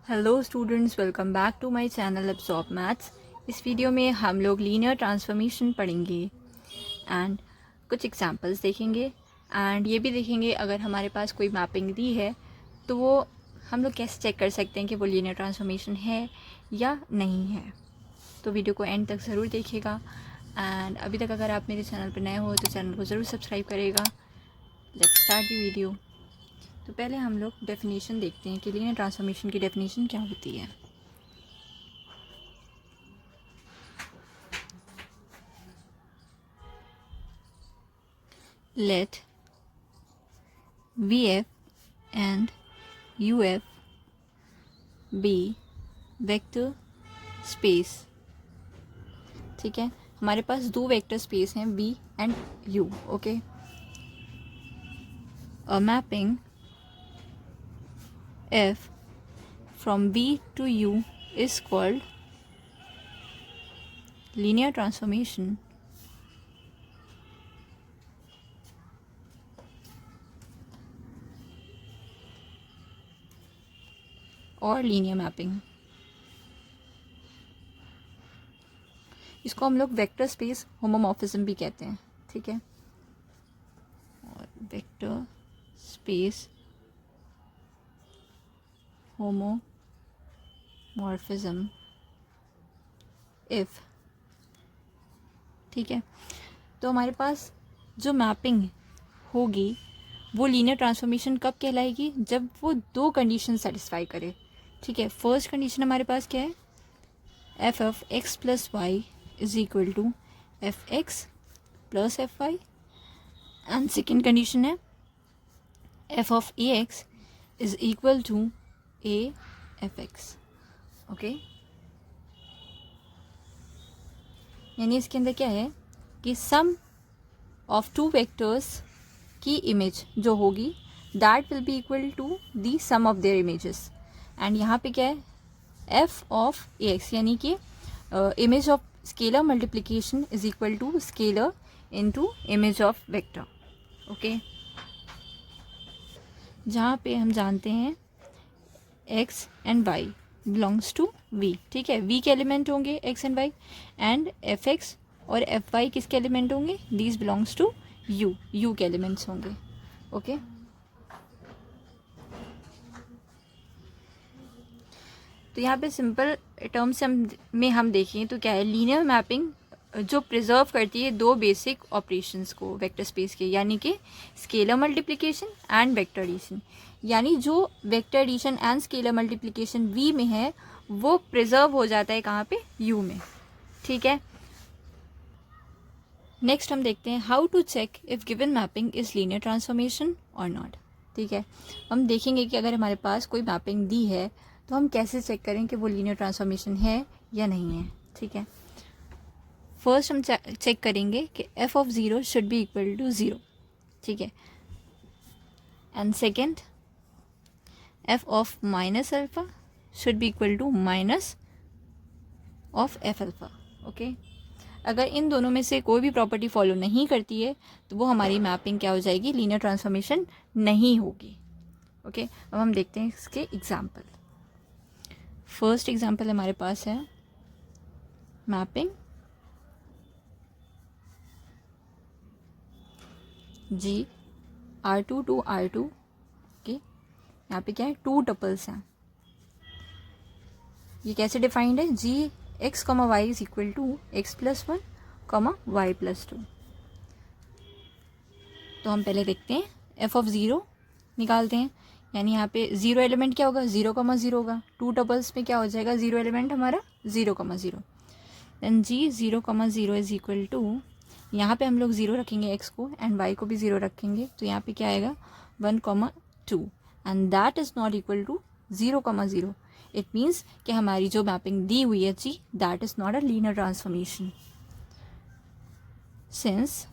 Hello students, welcome back to my channel absorb maths. इस video में हम लोग लीनियर ट्रांसफॉर्मेशन पढ़ेंगे एंड कुछ एग्जांपल्स देखेंगे एंड ये भी देखेंगे अगर हमारे पास कोई मैपिंग दी है तो वो हम लोग कैसे चेक कर सकते हैं कि वो लीनियर ट्रांसफॉर्मेशन है या नहीं है। तो वीडियो को एंड तक ज़रूर देखिएगा एंड अभी तक अगर आप मेरे चैनल पर नए हो तो चैनल को ज़रूर सब्सक्राइब करेगा। Let's start the video. तो पहले हम लोग डेफिनेशन देखते हैं कि लीनियर ट्रांसफॉर्मेशन की डेफिनेशन क्या होती है। Let VF and UF be vector space. ठीक है, हमारे पास दो वेक्टर स्पेस हैं V and U। Okay, a mapping F from V to U is called linear transformation और लीनियर मैपिंग। इसको हम लोग वेक्टर स्पेस होमोमॉर्फिज्म भी कहते हैं। ठीक है, और वेक्टर स्पेस होमोमॉर्फिज्म इफ। ठीक है, तो हमारे पास जो मैपिंग होगी वो लीनियर ट्रांसफॉर्मेशन कब कहलाएगी? जब वो दो कंडीशन सेटिस्फाई करे। ठीक है, फर्स्ट कंडीशन हमारे पास क्या है? F of X plus Y is equal to F X plus F Y. And second condition है F of A X is equal to A F X. Okay, यानी इसके अंदर क्या है कि सम ऑफ टू वेक्टर्स की image जो होगी that will be equal to the sum of their images. And यहाँ पे क्या है? एफ ऑफ ए एक्स, यानी कि image of scalar multiplication is equal to scalar into image of vector. Okay, जहाँ पे हम जानते हैं X and Y belongs to V. ठीक है, वी के एलिमेंट होंगे X and Y, and F X और एफ वाई किसके एलिमेंट होंगे? These belongs to U, U के एलिमेंट्स होंगे। ओके, तो यहाँ पे सिंपल टर्म्स में हम देखें तो क्या है? लीनियर मैपिंग जो प्रिजर्व करती है दो बेसिक ऑपरेशंस को वेक्टर स्पेस के, यानी कि scalar multiplication and vector addition. यानी जो vector addition and scalar multiplication V में है वो प्रिजर्व हो जाता है कहाँ पे? यू में। ठीक है, नेक्स्ट हम देखते हैं how to check if given mapping is linear transformation और नॉट। ठीक है, हम देखेंगे कि अगर हमारे पास कोई मैपिंग दी है तो हम कैसे चेक करें कि वो लीनियर ट्रांसफॉर्मेशन है या नहीं है। ठीक है, फर्स्ट हम चेक करेंगे कि F of zero should be equal to zero. ठीक है, and second F of minus alpha should be equal to minus of F alpha. Okay, अगर इन दोनों में से कोई भी प्रॉपर्टी फॉलो नहीं करती है तो वो हमारी मैपिंग क्या हो जाएगी? लीनियर ट्रांसफॉर्मेशन नहीं होगी। ओके, अब हम देखते हैं इसके एग्जाम्पल। फर्स्ट एग्जाम्पल हमारे पास है mapping ji R2 to R2। Okay, यहाँ पे क्या है? टू टपल्स हैं। ये कैसे डिफाइंड है? G X comma Y is equal to x plus one comma Y plus two. तो हम पहले देखते हैं एफ ऑफ ज़ीरो निकालते हैं। यानी यहाँ पे ज़ीरो एलिमेंट क्या होगा? ज़ीरो कॉमा ज़ीरो होगा। टू टपल्स में क्या हो जाएगा? ज़ीरो एलिमेंट हमारा zero comma zero. Then G zero comma zero is equal to, यहाँ पे हम लोग ज़ीरो रखेंगे एक्स को एंड वाई को भी ज़ीरो रखेंगे, तो यहाँ पे क्या आएगा? One comma two, and that is not equal to zero comma zero. It means कि हमारी जो मैपिंग दी हुई है G that is not a linear transformation. Since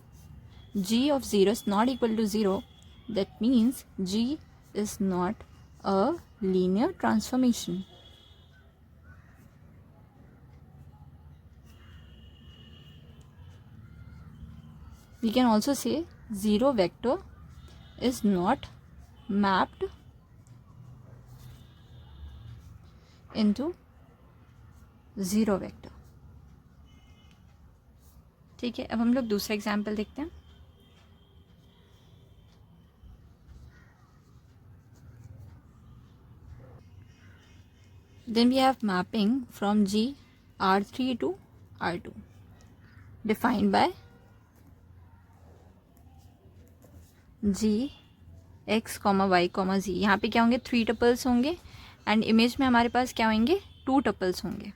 g of 0 is not equal to 0, that means g is not a linear transformation. We can also say 0 vector is not mapped into zero vector. ठीक है, अब हम लोग दूसरा example देखते हैं। Then we have mapping from G R3 to R2 defined by G X, Y, Z। यहाँ पे क्या होंगे, 3 टपल्स होंगे एंड इमेज में हमारे पास क्या होंगे, 2 टपल्स होंगे,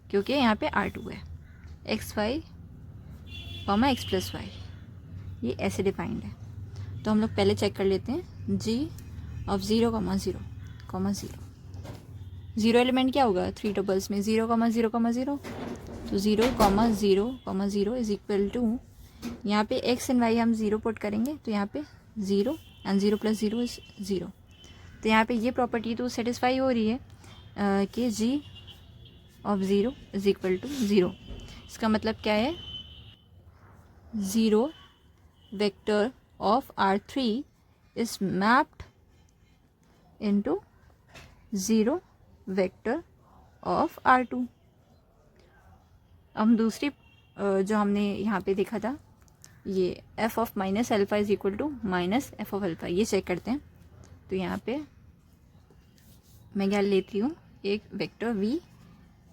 क्योंकि यहाँ पे R2 है। X, Y, X plus Y, ये ऐसे डिफाइंड है। तो हम लोग पहले चेक कर लेते हैं G ऑफ 0, 0, 0। ज़ीरो एलिमेंट क्या होगा 3 टपल्स में, 0, 0, 0। तो 0, 0, 0 इज इक्वल टू, यहाँ पे x एंड y हम 0 पुट करेंगे, तो यहाँ पे 0 एंड 0 प्लस 0 इज 0। तो यहाँ पे ये प्रॉपर्टी तो सेटिस्फाई हो रही है कि g of 0 is equal to 0। इसका मतलब क्या है, 0 vector of R3 is mapped into 0 vector of R2। हम दूसरी जो हमने यहाँ पे देखा था, ये f of minus alpha is equal to minus F of alpha, ये चेक करते हैं। तो यहाँ पे मैं क्या लेती हूँ, एक vector v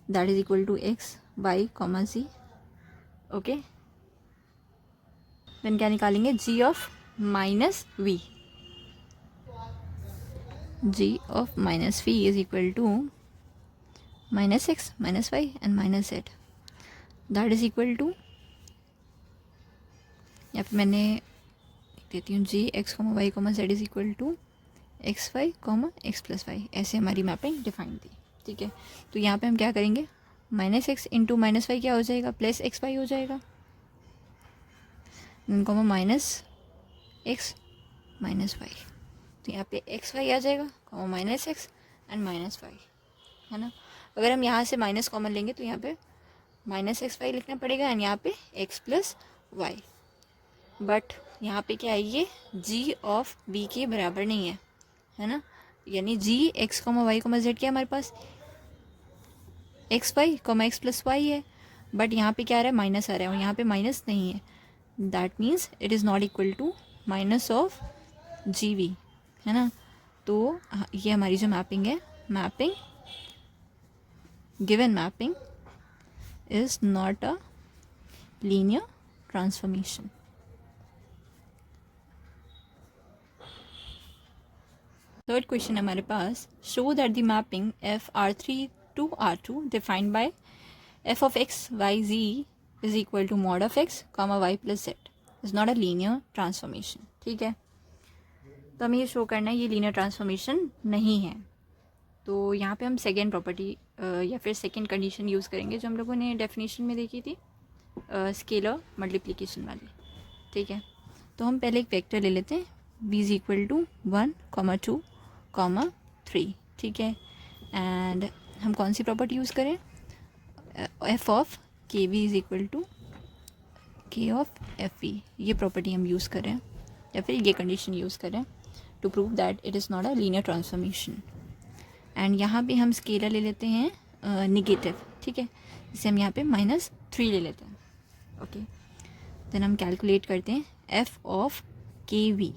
that is equal to x, y, z। Okay, then क्या निकालेंगे, g of minus v, g of minus v is equal to minus x, minus y and minus z, that is equal to, या फिर मैंने देती हूँ g x, y, z is equal to x, y, x plus y। ऐसे हमारी mapping define थी। ठीक है, तो यहाँ पे हम क्या करेंगे, minus X into minus Y क्या हो जाएगा, प्लस एक्स वाई हो जाएगा, माइनस एक्स माइनस वाई। तो यहाँ पे एक्स वाई आ जाएगा, minus X and minus Y, है ना। अगर हम यहाँ से माइनस कॉमन लेंगे तो यहाँ पे माइनस एक्स वाई लिखना पड़ेगा एंड यहाँ पे एक्स प्लस वाई। बट यहाँ पे क्या है, ये जी ऑफ बी के बराबर नहीं है ना। यानी जी एक्स वाई जेड क्या है हमारे पास, X Y X plus Y है, बट यहाँ पे क्या आ रहा है, माइनस आ रहा है, और यहाँ पे माइनस नहीं है। That means it is not equal to minus of G V, है ना। तो ये हमारी जो मैपिंग है, mapping given mapping is not a linear transformation. Third question हमारे पास, show that the mapping F R3 to R2 defined by F of X Y Z is equal to mod of X Y plus Z is not a linear transformation. ठीक है, तो हमें ये show करना है ये लीनियर ट्रांसफॉर्मेशन नहीं है। तो यहाँ पे हम सेकेंड प्रॉपर्टी या फिर सेकेंड कंडीशन यूज़ करेंगे जो हम लोगों ने डेफिनेशन में देखी थी, स्केलर मल्टीप्लिकेशन वाली। ठीक है, तो हम पहले एक वेक्टर ले लेते हैं, v इज इक्वल टू 1, 2, 3। ठीक है, एंड हम कौन सी प्रॉपर्टी यूज़ करें, F of K V is equal to K of F V, ये प्रॉपर्टी हम यूज़ करें या फिर ये कंडीशन यूज़ करें to prove that it is not a linear transformation. And यहाँ पे हम स्केलर ले लेते हैं निगेटिव। ठीक है, जिसे हम यहाँ पे -3 ले लेते हैं। ओके, देन हम कैलकुलेट करते हैं f of K we.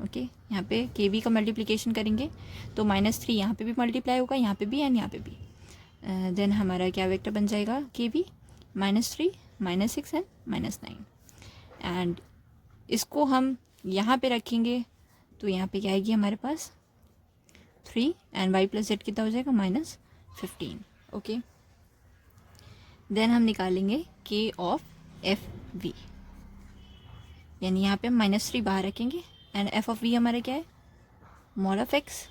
Okay, यहाँ पे के वी का मल्टीप्लिकेशन करेंगे तो -3 यहाँ पे भी मल्टीप्लाई होगा, यहाँ पे भी एंड यहाँ पे भी। देन हमारा क्या वेक्टर बन जाएगा, के वी -3, -6 एंड -9। एंड इसको हम यहाँ पे रखेंगे तो यहाँ पे क्या आएगी हमारे पास 3 एंड वाई प्लस जेड कितना हो जाएगा -15। ओके, देन हम निकालेंगे के ऑफ एफ वी, यानी यहाँ पे हम -3 बाहर रखेंगे एंड एफ ऑफ वी हमारा क्या है, mod of X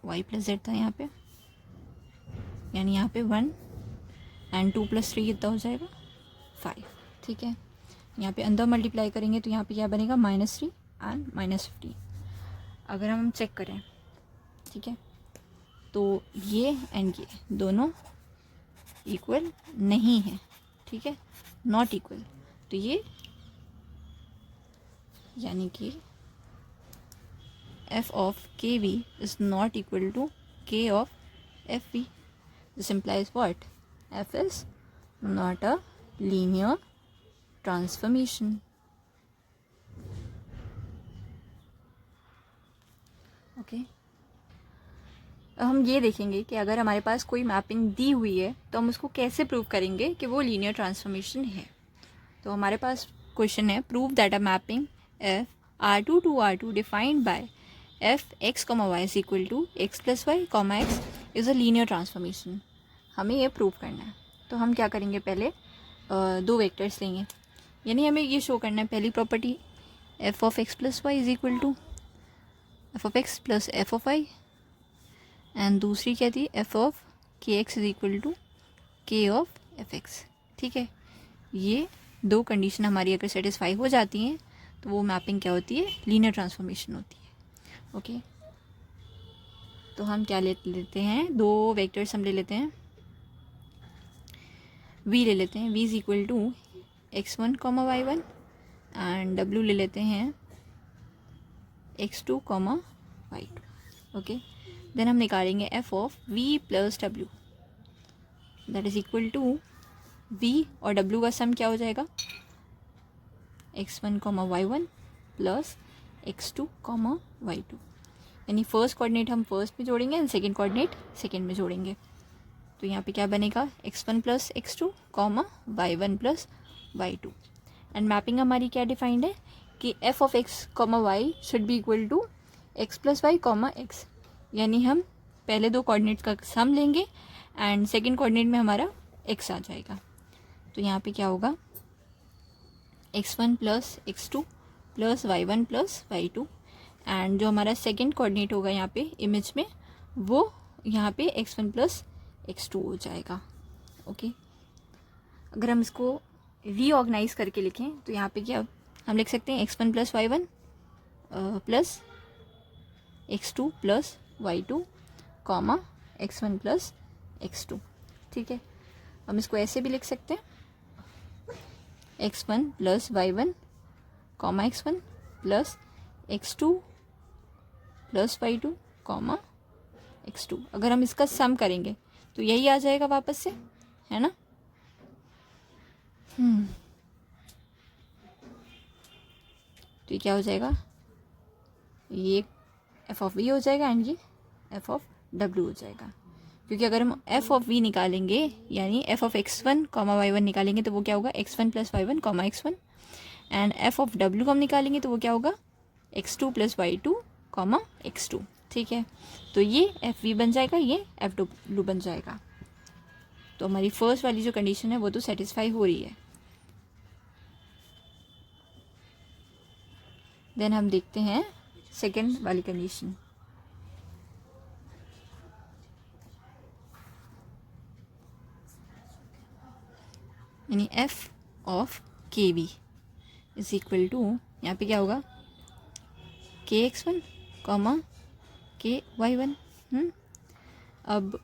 Y plus Z था यहाँ पे, यानी यहाँ पे 1 एंड 2 + 3 कितना हो जाएगा 5। ठीक है, यहाँ पे अंदर मल्टीप्लाई करेंगे तो यहाँ पे क्या बनेगा -3 एंड -15। अगर हम चेक करें, ठीक है, तो ये एंड ये दोनों इक्वल नहीं है। ठीक है, नॉट इक्वल, तो ये यानी कि f of kv is not equal to k of fv. This implies what? F is not a linear transformation. Okay अब हम ये देखेंगे कि अगर हमारे पास कोई मैपिंग दी हुई है तो हम उसको कैसे प्रूव करेंगे कि वो लीनियर ट्रांसफॉर्मेशन है. तो हमारे पास क्वेश्चन है, prove that a mapping F R2 to R2 defined by f x, y is equal to x plus y, x is a linear transformation. हमें ये प्रूव करना है. तो हम क्या करेंगे, पहले दो वेक्टर्स लेंगे, यानी हमें ये शो करना है पहली property f of x plus y is equal to f of x plus f of y, and दूसरी क्या थी f of kx is equal to k of fx. ठीक है, ये दो कंडीशन हमारी अगर सेटिस्फाई हो जाती हैं तो वो मैपिंग क्या होती है, लीनियर ट्रांसफॉर्मेशन होती है. ओके तो हम क्या लेते हैं, दो वेक्टर्स हम ले लेते हैं, v ले लेते हैं, v is equal to x1 y1 and w ले लेते हैं x2 y2. ओके देन हम निकालेंगे f of v plus w, that is equal to v और w का सम क्या हो जाएगा, x1 y1 plus x2 y2. यानी फर्स्ट कोऑर्डिनेट हम फर्स्ट में जोड़ेंगे एंड सेकेंड कोऑर्डिनेट सेकेंड में जोड़ेंगे. तो यहाँ पे क्या बनेगा, x1 plus x2 y1 plus y2. And mapping हमारी क्या डिफाइंड है कि f of x y should be equal to x plus y x. यानी हम पहले दो कोऑर्डिनेट का सम लेंगे एंड सेकेंड कोऑर्डिनेट में हमारा x आ जाएगा. तो यहाँ पे क्या होगा, x1 plus x2 plus y1 plus y2, and जो हमारा सेकेंड कोऑर्डिनेट होगा यहाँ पे इमेज में, वो यहाँ पे x1 प्लस x2 हो जाएगा. ओके अगर हम इसको रीऑर्गेनाइज करके लिखें तो यहाँ पे क्या हम लिख सकते हैं, x1 plus y1 plus x2 plus y2 x1 plus x2. ठीक है, हम इसको ऐसे भी लिख सकते हैं, x1 plus y1 x1 plus x2 plus y2 x2. अगर हम इसका सम करेंगे तो यही आ जाएगा वापस से, है ना. तो ये क्या हो जाएगा, ये f ऑफ v हो जाएगा एंड ये f ऑफ w हो जाएगा. क्योंकि अगर हम f ऑफ v निकालेंगे यानी f ऑफ x1 y1 निकालेंगे तो वो क्या होगा, x1 plus y1 x1, and f of w हम निकालेंगे तो वो क्या होगा, x2 प्लस y2 x2. ठीक है, तो ये fv बन जाएगा, ये fw बन जाएगा. तो हमारी फर्स्ट वाली जो कंडीशन है वो तो सेटिस्फाई हो रही है. देन हम देखते हैं सेकेंड वाली कंडीशन. यानी f of kv is equal to, यहाँ पे क्या होगा, kx1 ky1. अब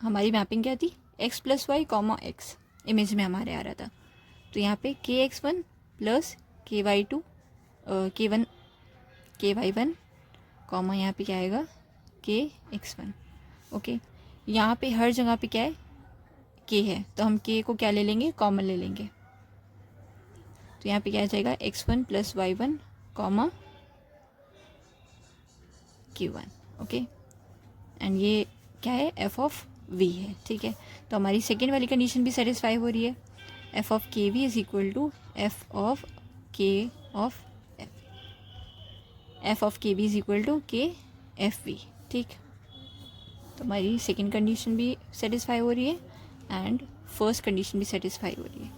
हमारी मैपिंग क्या थी, x plus y x image में हमारे आ रहा था. तो यहाँ पे kx1 plus ky2 k1 ky1 यहाँ पे क्या आएगा, kx1. ओके यहाँ पे हर जगह पे क्या है, k है, तो हम k को क्या ले लेंगे, कॉमन ले लेंगे. तो यहाँ पे क्या आ जाएगा, x1 plus y1 q1. Okay and ये क्या है, f ऑफ v है. ठीक है, तो हमारी सेकेंड वाली कंडीशन भी सेटिस्फाई हो रही है. f of kv is equal to f of k of f of kv is equal to k fv. ठीक, तो हमारी सेकेंड कंडीशन भी सेटिस्फाई हो रही है एंड फर्स्ट कंडीशन भी सेटिस्फाई हो रही है.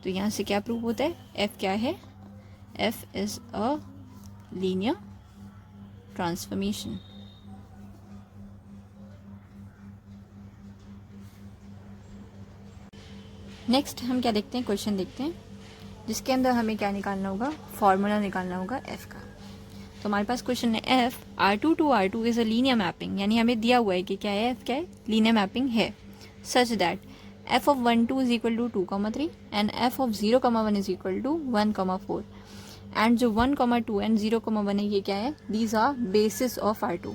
तो यहाँ से क्या प्रूव होता है, f क्या है, f is a linear transformation. Next हम क्या देखते हैं, क्वेश्चन देखते हैं जिसके अंदर हमें क्या निकालना होगा, फॉर्मूला निकालना होगा f का. तो हमारे पास क्वेश्चन है, f R2 to R2 is a linear mapping, यानी हमें दिया हुआ है कि क्या है, f क्या है, लीनियर मैपिंग है, such that f of 1 2 is equal to 2 3 and f of 0 1 is equal to 1 4. And जो 1,2 एंड 0,1 है ये क्या है, these are basis of R2,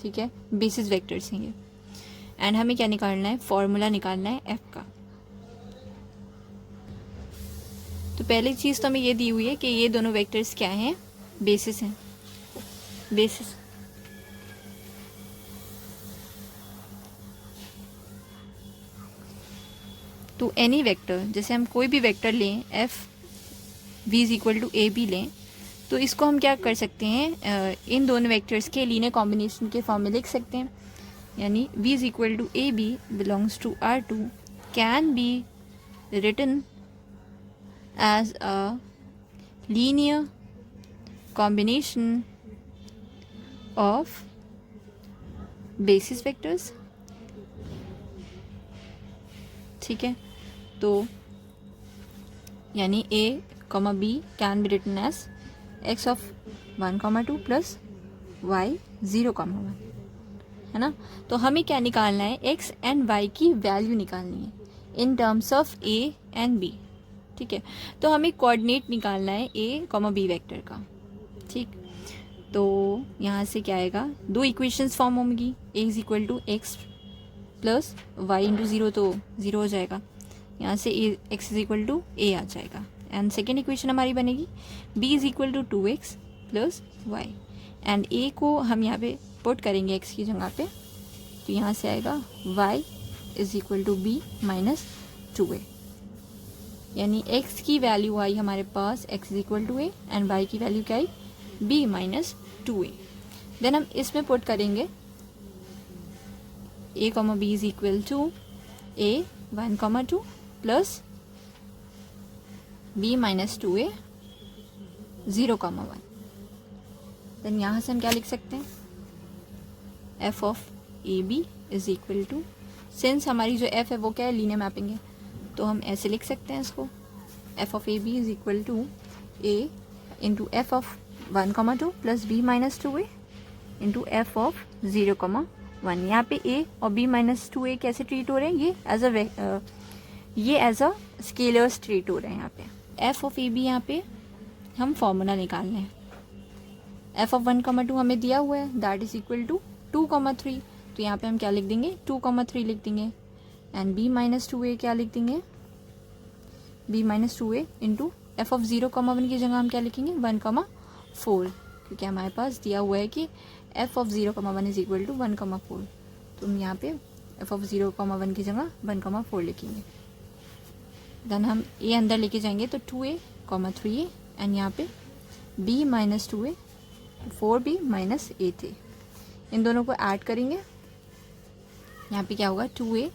ठीक है, बेसिस वेक्टर्स हैं ये। एंड हमें क्या निकालना है, फॉर्मूला निकालना है f का। तो पहली चीज़ तो हमें ये दी हुई है कि ये दोनों वेक्टर्स क्या हैं, बेसिस हैं, बेसिस। तो एनी वेक्टर, जैसे हम कोई भी वेक्टर लें f v is equal to a b लें, तो इसको हम क्या कर सकते हैं, इन दोनों वेक्टर्स के लीनियर कॉम्बिनेशन के फॉर्म में लिख सकते हैं। यानी v is equal to a b belongs to R2 can be written as a linear combination of basis vectors, ठीक है। तो यानी a, b can be written as x of 1,2 plus y 0,1, है ना। तो हमें क्या निकालना है, x एंड y की वैल्यू निकालनी है in terms of a and b, ठीक है। तो हमें कोऑर्डिनेट निकालना है a, b वेक्टर का, ठीक। तो यहाँ से क्या आएगा, दो इक्वेशंस फॉर्म होंगी, a is equal to x plus y into 0 तो 0 हो जाएगा, यहाँ से x is equal to a आ जाएगा। एंड सेकेंड इक्वेशन हमारी बनेगी b is equal to 2x plus y, and a को हम यहाँ पे पुट करेंगे x की जगह पे, तो यहाँ से आएगा y is equal to b minus 2a, यानी x की वैल्यू आई हमारे पास x is equal to a and y की वैल्यू क्या आई, b माइनस 2a। देन हम इसमें पुट करेंगे a, b is equal to a 1,2 plus b minus 2a 0,1। Then यहाँ से हम क्या लिख सकते हैं, f of a b is equal to, since हमारी जो f है वो क्या है, लीनियर मैपिंग है, तो हम ऐसे लिख सकते हैं इसको, f of a b is equal to a into f of 1,2 plus b minus 2a into f of 0,1। यहाँ पे a और b माइनस 2a कैसे ट्रीट हो रहे हैं, ये एज अ स्केलर्स ट्रीट हो रहे हैं। यहाँ पे f ऑफ ए बी, यहाँ पे हम फॉर्मूला निकाल लें, f ऑफ 1,2 हमें दिया हुआ है, दैट इज इक्वल टू 2,3, तो यहाँ पे हम क्या लिख देंगे, 2,3 लिख देंगे। एंड b माइनस 2a क्या लिख देंगे, b minus 2a into f of 0,1 की जगह हम क्या लिखेंगे, 1,4, क्योंकि हमारे पास दिया हुआ है कि f of 0,1 is equal to 1,4, तो हम यहाँ पे f ऑफ 0,1 की जगह 1,4 लिखेंगे। देन हम a अंदर लेके जाएंगे तो 2a, 3a, एंड यहाँ पे b minus 2a 4b minus 8a, इन दोनों को ऐड करेंगे, यहाँ पे क्या होगा, 2a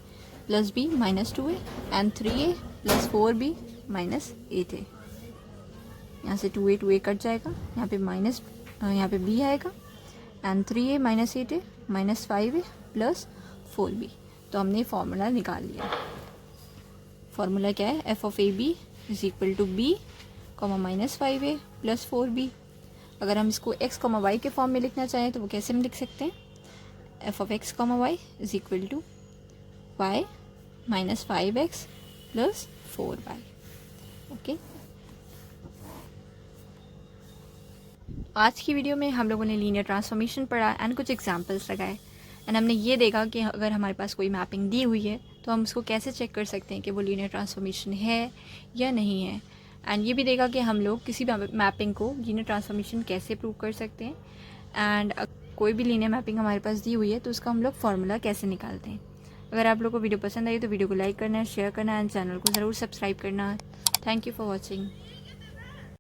plus b minus 2a and 3a plus 4b minus 8a। यहाँ से 2a कट जाएगा, यहाँ पे b आएगा and 3a minus 8a minus 5a plus 4b। तो हमने फॉर्मूला निकाल लिया। फॉर्मूला क्या है, F of a b is equal to b minus 5a plus 4b। अगर हम इसको x, y के फॉर्म में लिखना चाहें तो वो कैसे हम लिख सकते हैं, f of x, y is equal to y minus 5x plus 4y। Okay, आज की वीडियो में हम लोगों ने लीनियर ट्रांसफॉर्मेशन पढ़ा एंड कुछ एग्जांपल्स लगाए, एंड हमने ये देखा कि अगर हमारे पास कोई मैपिंग दी हुई है तो हम उसको कैसे चेक कर सकते हैं कि वो लीनियर ट्रांसफॉर्मेशन है या नहीं है। एंड ये भी देखा कि हम लोग किसी मैपिंग को लीनियर ट्रांसफॉर्मेशन कैसे प्रूव कर सकते हैं, एंड कोई भी लीनियर मैपिंग हमारे पास दी हुई है तो उसका हम लोग फार्मूला कैसे निकालते हैं। अगर आप लोग को वीडियो पसंद आई तो वीडियो को लाइक करना है, शेयर करना है एंड चैनल को ज़रूर सब्सक्राइब करना है। Thank you for watching.